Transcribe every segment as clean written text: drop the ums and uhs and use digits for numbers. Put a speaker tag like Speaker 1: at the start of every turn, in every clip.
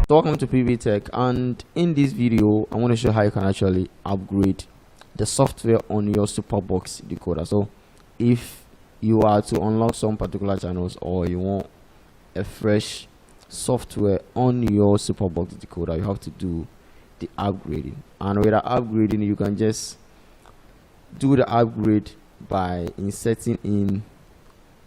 Speaker 1: So welcome to Pbteck, and in this video I want to show how you can actually upgrade the software on your SuperBox decoder. So if you are to unlock some particular channels or you want a fresh software on your SuperBox decoder, you have to do the upgrading. And with the upgrading, you can just do the upgrade by inserting in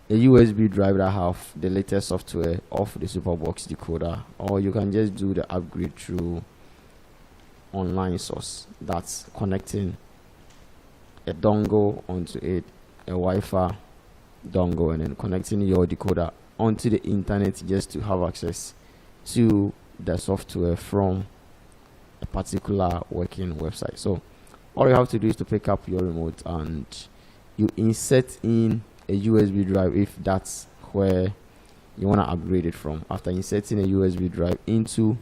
Speaker 1: a USB drive that have the latest software of the SuperBox decoder, or you can just do the upgrade through online source. That's connecting a dongle onto it, a Wi-Fi dongle, and then connecting your decoder onto the internet just to have access to the software from a particular working website. So all you have to do is to pick up your remote and you insert in a USB drive if that's where you want to upgrade it from. After inserting a USB drive into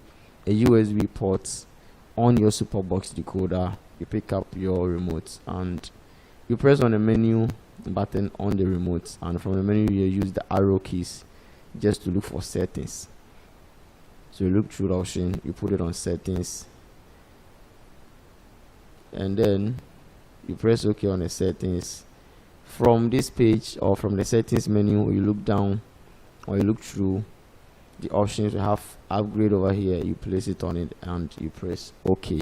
Speaker 1: a USB port on your SuperBox decoder, you pick up your remote and you press on the menu button on the remote, and from the menu you use the arrow keys just to look for settings. So you look through the option, you put it on settings, and then you press OK on the settings. From this page or from the settings menu, you look down or you look through the options. You have upgrade over here, you place it on it and you press OK.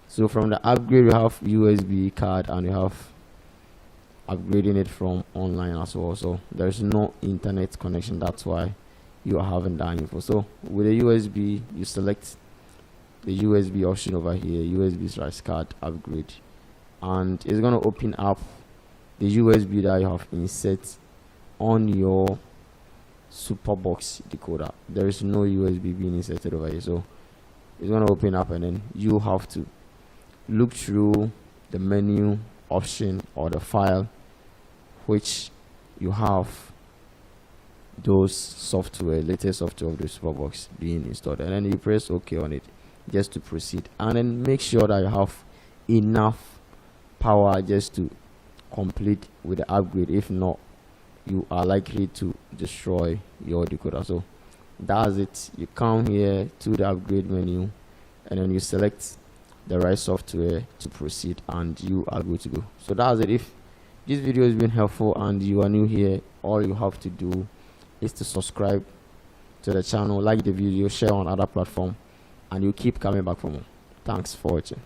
Speaker 1: So from the upgrade, you have USB card and you have upgrading it from online as well. So there's no internet connection, that's why you are having that info. So with a USB, you select the USB option over here, USB card upgrade, and it's going to open up the USB that you have insert on your SuperBox decoder. There is no USB being inserted over here, so it's going to open up, and then you have to look through the menu option or the file which you have those software, latest software of the SuperBox being installed, and then you press OK on it just to proceed, and then make sure that you have enough power just to complete with the upgrade. If not, you are likely to destroy your decoder. So that's it. You come here to the upgrade menu and then you select the right software to proceed and you are good to go. So that's it. If this video has been helpful and you are new here, all you have to do is to subscribe to the channel, like the video, share on other platforms, and you keep coming back for more. Thanks for watching.